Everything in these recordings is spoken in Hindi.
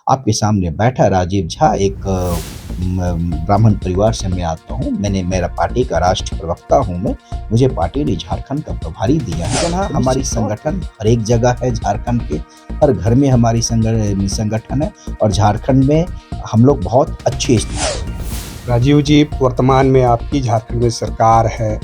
आपके सामने बैठा राजीव झा एक ब्राह्मण परिवार से मैं आता हूँ। मेरा पार्टी का राष्ट्रीय प्रवक्ता हूँ मैं। मुझे पार्टी ने झारखंड का प्रभारी दिया है। लेकिन हाँ, हमारी संगठन हर एक जगह है झारखंड के, हर घर में हमारी संगठन है और झारखंड में हम लोग बहुत अच्छी स्थिति में हैं। राजीव जी, वर्तमान में आपकी झारखंड में सरकार है,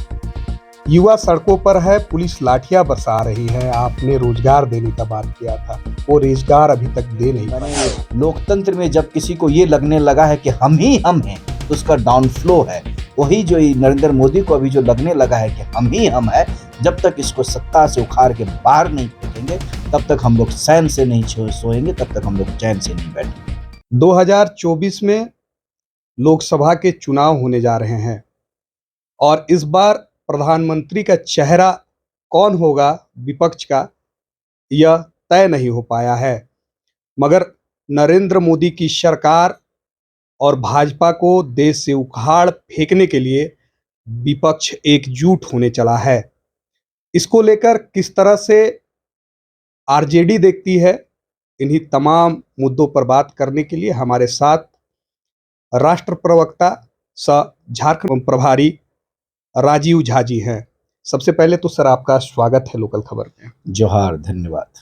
युवा सड़कों पर है, पुलिस लाठियां बरसा रही है। आपने रोजगार देने का बात किया था, वो रोजगार अभी तक दे नहीं पाए। लोकतंत्र में जब किसी को ये लगने लगा है कि हम ही हम हैं, तो उसका डाउन फ्लो है। वही जो नरेंद्र मोदी को अभी जो लगने लगा है कि हम ही हम है, जब तक इसको सत्ता से उखाड़ के बाहर नहीं फेंकेंगे, तब तक हम लोग चैन से नहीं सोएंगे, तब तक हम लोग चैन से नहीं बैठेंगे। 2024 में लोकसभा के चुनाव होने जा रहे हैं और इस बार प्रधानमंत्री का चेहरा कौन होगा विपक्ष का, यह तय नहीं हो पाया है। मगर नरेंद्र मोदी की सरकार और भाजपा को देश से उखाड़ फेंकने के लिए विपक्ष एकजुट होने चला है। इसको लेकर किस तरह से आरजेडी देखती है, इन्हीं तमाम मुद्दों पर बात करने के लिए हमारे साथ राष्ट्र प्रवक्ता सह झारखंड प्रभारी राजीव झा जी हैं। सबसे पहले तो सर आपका स्वागत है लोकल खबर में। जोहार, धन्यवाद।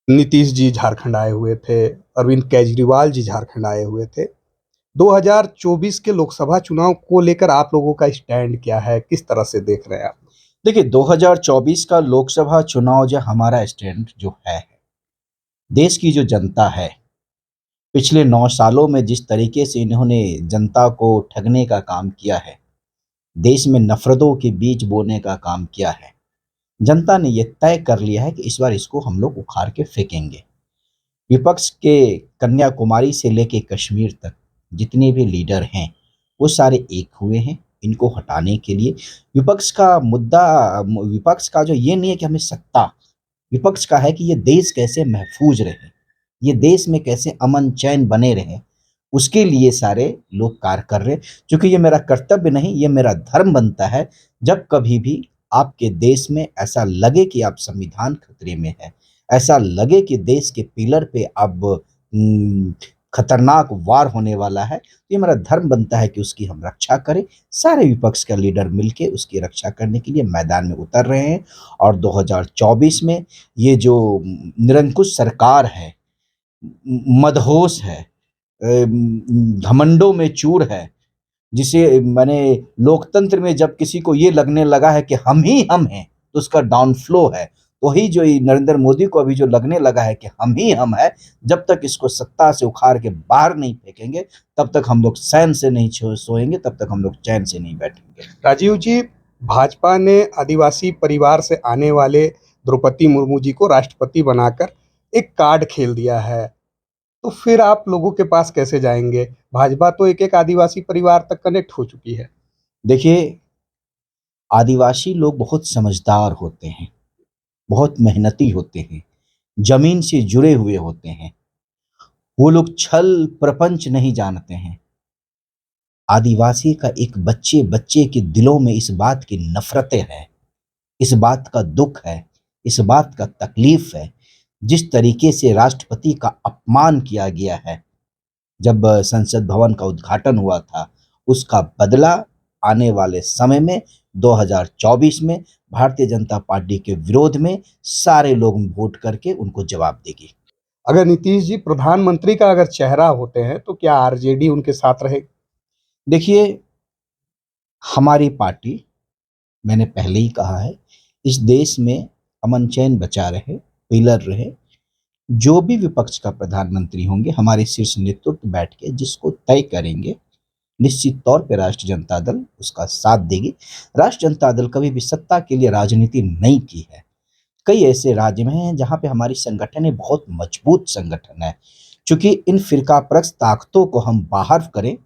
नीतीश जी झारखंड आए हुए थे, अरविंद केजरीवाल जी झारखंड आए हुए थे। 2024 के लोकसभा चुनाव को लेकर आप लोगों का स्टैंड क्या है, किस तरह से देख रहे हैं आप? देखिए, 2024 का लोकसभा चुनाव जो हमारा स्टैंड जो है, देश की जो जनता है, पिछले 9 सालों में जिस तरीके से इन्होंने जनता को ठगने का काम किया है, देश में नफ़रतों के बीज बोने का काम किया है, जनता ने ये तय कर लिया है कि इस बार इसको हम लोग उखाड़ के फेंकेंगे। विपक्ष के कन्याकुमारी से लेके कश्मीर तक जितने भी लीडर हैं, वो सारे एक हुए हैं इनको हटाने के लिए। विपक्ष का जो ये नहीं है कि हमें सत्ता, विपक्ष का है कि ये देश कैसे महफूज रहे, ये देश में कैसे अमन चैन बने रहे, उसके लिए सारे लोग कार्य कर रहे हैं। क्योंकि ये मेरा कर्तव्य नहीं, ये मेरा धर्म बनता है। जब कभी भी आपके देश में ऐसा लगे कि आप संविधान खतरे में है, ऐसा लगे कि देश के पिलर पे अब खतरनाक वार होने वाला है, तो ये मेरा धर्म बनता है कि उसकी हम रक्षा करें। सारे विपक्ष का लीडर मिलके उसकी रक्षा करने के लिए मैदान में उतर रहे हैं। और 2024 में ये जो निरंकुश सरकार है, मदहोश है, घमंडों में चूर है, जिसे माने लोकतंत्र में जब किसी को ये लगने लगा है कि हम ही हम हैं, तो उसका डाउन फ्लो है। वही जो नरेंद्र मोदी को अभी जो लगने लगा है कि हम ही हम है, जब तक इसको सत्ता से उखाड़ के बाहर नहीं फेंकेंगे, तब तक हम लोग चैन से नहीं सोएंगे, तब तक हम लोग चैन से नहीं बैठेंगे। राजीव जी, भाजपा ने आदिवासी परिवार से आने वाले द्रौपदी मुर्मू जी को राष्ट्रपति बनाकर एक कार्ड खेल दिया है, तो फिर आप लोगों के पास कैसे जाएंगे? भाजपा तो एक एक आदिवासी परिवार तक कनेक्ट हो चुकी है। देखिए, आदिवासी लोग बहुत समझदार होते हैं, बहुत मेहनती होते हैं, जमीन से जुड़े हुए होते हैं। वो लोग छल प्रपंच नहीं जानते हैं। आदिवासी का एक बच्चे बच्चे के दिलों में इस बात की नफरतें हैं, इस बात का दुख है, इस बात का तकलीफ है। जिस तरीके से राष्ट्रपति का अपमान किया गया है जब संसद भवन का उद्घाटन हुआ था, उसका बदला आने वाले समय में 2024 में भारतीय जनता पार्टी के विरोध में सारे लोग वोट करके उनको जवाब देगी। अगर नीतीश जी प्रधानमंत्री का अगर चेहरा होते हैं तो क्या आरजेडी उनके साथ रहेगी? देखिए, हमारी पार्टी, मैंने पहले ही कहा है, इस देश में अमन चैन बचा रहे, पिलर रहे। जो भी विपक्ष का प्रधानमंत्री होंगे, हमारे शीर्ष नेतृत्व बैठ के जिसको तय करेंगे, निश्चित तौर पे राष्ट्रीय जनता दल उसका साथ देगी। राष्ट्रीय जनता दल कभी भी सत्ता के लिए राजनीति नहीं की है। कई ऐसे राज्य में हैं जहाँ पे हमारी संगठन है, बहुत मजबूत संगठन है। चूंकि इन फिरकापरस्त ताकतों को हम बाहर करें,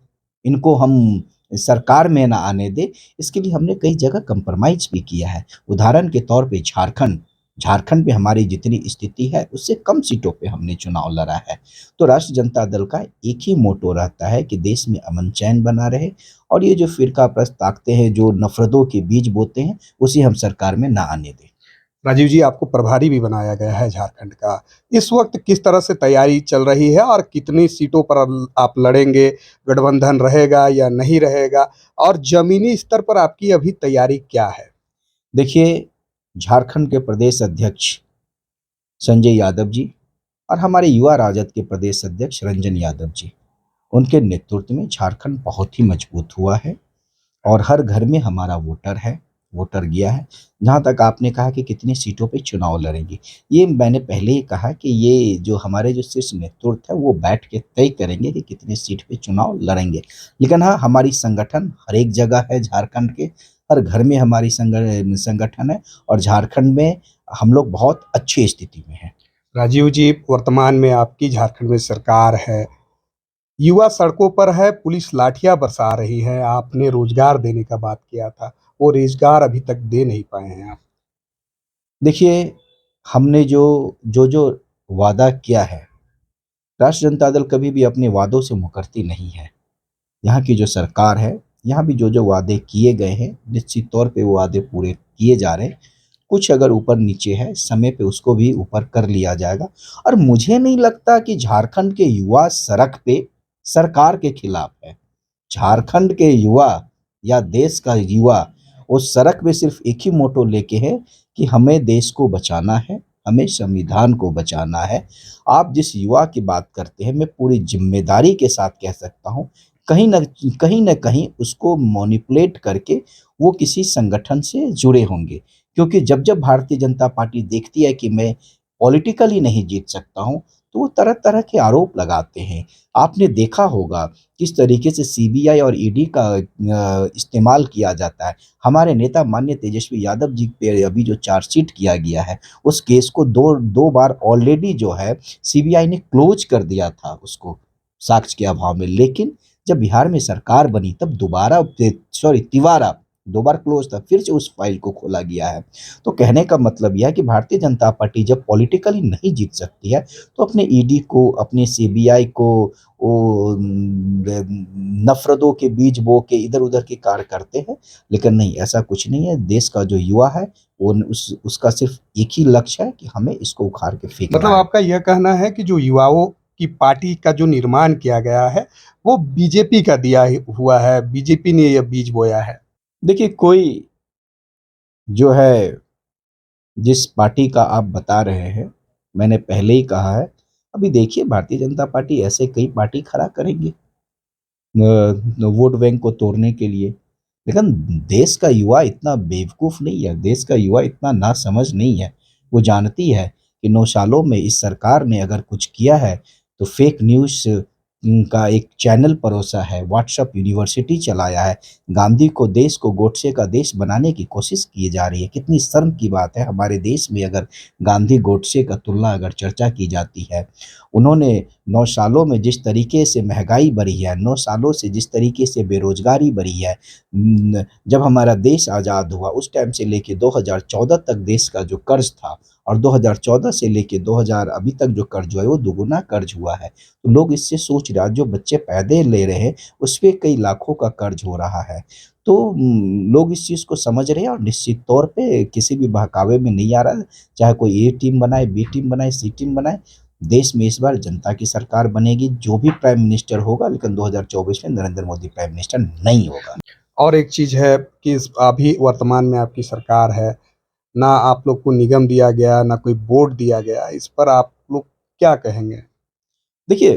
इनको हम सरकार में ना आने दें, इसके लिए हमने कई जगह कंप्रोमाइज भी किया है। उदाहरण के तौर पे झारखंड, झारखंड में हमारी जितनी स्थिति है उससे कम सीटों पे हमने चुनाव लड़ा है। तो राष्ट्रीय जनता दल का एक ही मोटो रहता है कि देश में अमन चैन बना रहे, और ये जो फिरकापरस्त ताकतें हैं जो नफरतों के बीज बोते हैं, उसे हम सरकार में ना आने दें। राजीव जी, आपको प्रभारी भी बनाया गया है झारखंड का। इस वक्त किस तरह से तैयारी चल रही है और कितनी सीटों पर आप लड़ेंगे? गठबंधन रहेगा या नहीं रहेगा? और जमीनी स्तर पर आपकी अभी तैयारी क्या है? देखिए, झारखंड के प्रदेश अध्यक्ष संजय यादव जी और हमारे युवा राजद के प्रदेश अध्यक्ष रंजन यादव जी, उनके नेतृत्व में झारखंड बहुत ही मजबूत हुआ है और हर घर में हमारा वोटर है, वोटर गया है। जहाँ तक आपने कहा कि कितनी सीटों पे चुनाव लड़ेंगे, ये मैंने पहले ही कहा कि ये जो हमारे जो शीर्ष नेतृत्व है वो बैठ के तय करेंगे कि कितनी सीट पे चुनाव लड़ेंगे। लेकिन हाँ, हमारी संगठन हर एक जगह है झारखंड के, हर घर में हमारी संगठन है और झारखंड में हम लोग बहुत अच्छी स्थिति में हैं। राजीव जी, वर्तमान में आपकी झारखंड में सरकार है, युवा सड़कों पर है, पुलिस लाठियां बरसा रही है। आपने रोजगार देने का बात किया था, वो रोजगार अभी तक दे नहीं पाए हैं आप। देखिए, हमने जो वादा किया है, राष्ट्रीय जनता दल कभी भी अपने वादों से मुकरती नहीं है। यहाँ की जो सरकार है, यहाँ भी जो वादे किए गए हैं, निश्चित तौर पे वो वादे पूरे किए जा रहे हैं। कुछ अगर ऊपर नीचे है, समय पे उसको भी ऊपर कर लिया जाएगा और मुझे नहीं लगता कि झारखंड के युवा सड़क पे सरकार के खिलाफ है। झारखंड के युवा या देश का युवा उस सड़क पे सिर्फ एक ही मोटो लेके है कि हमें देश को बचाना है, हमें संविधान को बचाना है। आप जिस युवा की बात करते हैं, मैं पूरी जिम्मेदारी के साथ कह सकता हूँ, कहीं न कहीं उसको मैनिपुलेट करके वो किसी संगठन से जुड़े होंगे। क्योंकि जब-जब भारतीय जनता पार्टी देखती है कि मैं पॉलिटिकली नहीं जीत सकता हूँ, तो वो तरह-तरह के आरोप लगाते हैं। आपने देखा होगा किस तरीके से सीबीआई और ईडी का इस्तेमाल किया जाता है। हमारे नेता माननीय तेजस्वी यादव जी पे अभी जो चार्जशीट किया गया है, उस केस को 2 बार ऑलरेडी जो है सीबीआई ने क्लोज़ कर दिया था उसको, साक्ष्य के अभाव में। लेकिन जब बिहार में सरकार बनी तब दोबारा तिबारा 2 बार क्लोज़ था, फिर से उस फाइल को खोला गया है। तो कहने का मतलब यह है कि भारतीय जनता पार्टी जब पॉलिटिकली नहीं जीत सकती है, तो अपने ईडी को, अपने सीबीआई को वो नफ़रतों के बीज बो के इधर-उधर के कार्य करते हैं। लेकिन नहीं, ऐसा कुछ नहीं है। देश का जो युवा है, वो उसका सिर्फ़ एक ही लक्ष्य है कि हमें इसको उखाड़ के फेंकना मतलब है। आपका यह कहना है कि जो युवाओं की पार्टी का जो निर्माण किया गया है, वो बीजेपी का दिया हुआ है, बीजेपी ने यह बीज बोया है। देखिए, कोई जो है, जिस पार्टी का आप बता रहे हैं, मैंने पहले ही कहा है, अभी देखिए भारतीय जनता पार्टी ऐसे कई पार्टी खड़ा करेंगे वोट बैंक को तोड़ने के लिए। लेकिन देश का युवा इतना बेवकूफ़ नहीं है, देश का युवा इतना नासमझ नहीं है। वो जानती है कि 9 सालों में इस सरकार ने अगर कुछ किया है, तो फेक न्यूज़ का एक चैनल परोसा है, व्हाट्सएप यूनिवर्सिटी चलाया है, गांधी को, देश को गोडसे का देश बनाने की कोशिश की जा रही है। कितनी शर्म की बात है, हमारे देश में अगर गांधी गोडसे का तुलना अगर चर्चा की जाती है। उन्होंने 9 सालों में जिस तरीके से महँगाई बढ़ी है, 9 सालों से जिस तरीके से बेरोज़गारी बढ़ी है, जब हमारा देश आज़ाद हुआ उस टाइम से लेके 2014 तक देश का जो कर्ज़ था और 2014 से लेके 2000 अभी तक जो कर्ज़ हुआ है वो दुगुना कर्ज़ हुआ है। तो लोग इससे सोच रहे हैं, जो बच्चे पैदे ले रहे हैं उस पे कई लाखों का कर्ज़ हो रहा है। तो लोग इस चीज़ को समझ रहे हैं और निश्चित तौर पे किसी भी बहकावे में नहीं आ रहा है। चाहे कोई ए टीम बनाए, बी टीम बनाए, सी टीम बनाए, देश में इस बार जनता की सरकार बनेगी, जो भी प्राइम मिनिस्टर होगा, लेकिन 2024 में नरेंद्र मोदी प्राइम मिनिस्टर नहीं होगा। और एक चीज़ है कि अभी वर्तमान में आपकी सरकार है, ना आप लोग को निगम दिया गया, ना कोई बोर्ड दिया गया, इस पर आप लोग क्या कहेंगे? देखिए,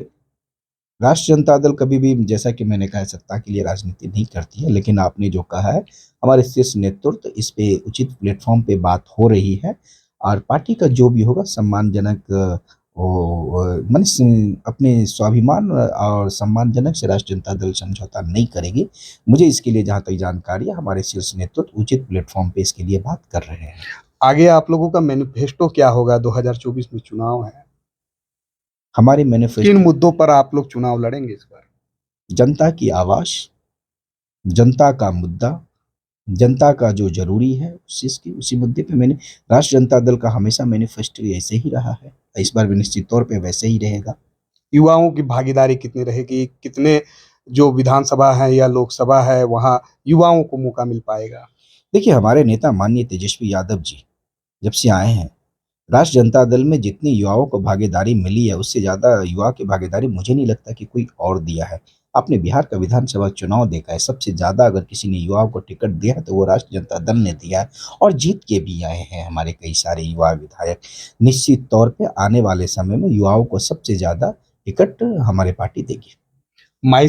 राष्ट्रीय जनता दल कभी भी, जैसा कि मैंने कहा, सत्ता के लिए राजनीति नहीं करती है, लेकिन आपने जो कहा है, हमारे शीर्ष नेतृत्व इस पे उचित प्लेटफ़ॉर्म पे बात हो रही है और पार्टी का जो भी होगा सम्मानजनक माने अपने स्वाभिमान और सम्मानजनक से राष्ट्रीय जनता दल समझौता नहीं करेगी। मुझे इसके लिए जहाँ तक जानकारी है, हमारे शीर्ष नेतृत्व उचित प्लेटफ़ॉर्म पे इसके लिए बात कर रहे हैं। आगे आप लोगों का मैनिफेस्टो क्या होगा? 2024 में चुनाव है। हमारे किन मैनिफेस्टो मुद्दों पर आप लोग चुनाव लड़ेंगे इस बार? जनता की आवाज़, जनता का मुद्दा, जनता का जो ज़रूरी है, उसी मुद्दे पे मैंने, राष्ट्रीय जनता दल का हमेशा मैनिफेस्टो ऐसे ही रहा है। इस बार भी निश्चित तौर पे वैसे ही रहेगा। युवाओं की भागीदारी कितनी रहेगी? कितने जो विधानसभा है या लोकसभा है, वहाँ युवाओं को मौका मिल पाएगा? देखिए, हमारे नेता माननीय तेजस्वी यादव जी जब से आए हैं, राष्ट्रीय जनता दल में जितनी युवाओं को भागीदारी मिली है, उससे ज़्यादा युवा की भागीदारी मुझे नहीं लगता कि कोई और दिया है। आपने बिहार का विधानसभा चुनाव देखा है, सबसे ज़्यादा अगर किसी ने युवाओं को टिकट दिया है, तो वो राष्ट्रीय जनता दल ने दिया है और जीत के भी आए हैं हमारे कई सारे युवा विधायक। निश्चित तौर पे आने वाले समय में युवाओं को सबसे ज़्यादा टिकट हमारी पार्टी देगी। माई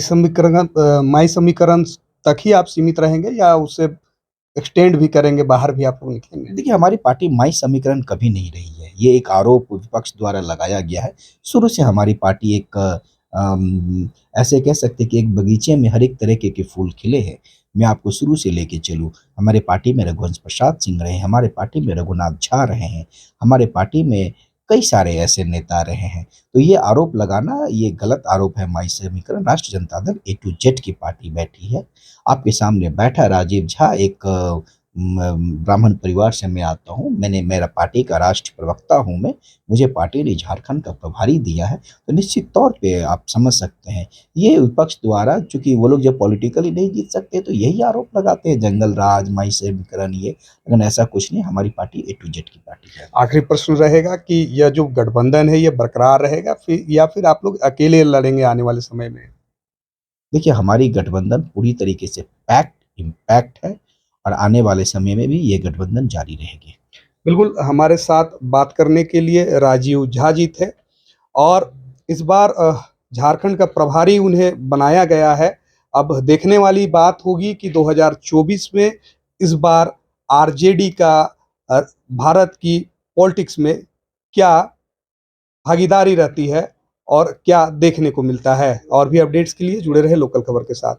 समीकरण तक ही आप सीमित रहेंगे या उसे एक्सटेंड भी करेंगे, बाहर भी आप लोग निकलेंगे? देखिए, हमारी पार्टी माई समीकरण कभी नहीं रही है। ये एक आरोप विपक्ष द्वारा लगाया गया है। शुरू से हमारी पार्टी एक ऐसे कह सकते हैं कि एक बगीचे में हर एक तरीके के फूल खिले हैं। मैं आपको शुरू से लेके चलूँ, हमारे पार्टी में रघुवंश प्रसाद सिंह रहे हैं, हमारे पार्टी में रघुनाथ झा रहे हैं, हमारे पार्टी में कई सारे ऐसे नेता रहे हैं। तो ये आरोप लगाना ये गलत आरोप है माई समीकरण। राष्ट्रीय जनता दल ए टू जेड की पार्टी बैठी है। आपके सामने बैठा राजीव झा एक ब्राह्मण परिवार से मैं आता हूँ। मेरा पार्टी का राष्ट्रीय प्रवक्ता हूँ मैं। मुझे पार्टी ने झारखंड का प्रभारी दिया है। तो निश्चित तौर पे आप समझ सकते हैं, ये विपक्ष द्वारा, चूँकि वो लोग जब पॉलिटिकली नहीं जीत सकते तो यही आरोप लगाते हैं, जंगल राज, माई समीकरण ये। लेकिन ऐसा कुछ नहीं, हमारी पार्टी ए टू जेड की पार्टी है। आखिरी प्रश्न रहेगा कि यह जो गठबंधन है, ये बरकरार रहेगा फिर या फिर आप लोग अकेले लड़ेंगे आने वाले समय में? देखिए, हमारी गठबंधन पूरी तरीके से पैक्ट, इम्पैक्ट है और आने वाले समय में भी ये गठबंधन जारी रहेगी। बिल्कुल, हमारे साथ बात करने के लिए राजीव झा जी थे और इस बार झारखंड का प्रभारी उन्हें बनाया गया है। अब देखने वाली बात होगी कि 2024 में इस बार आरजेडी का भारत की पॉलिटिक्स में क्या भागीदारी रहती है और क्या देखने को मिलता है। और भी अपडेट्स के लिए जुड़े रहे लोकल खबर के साथ।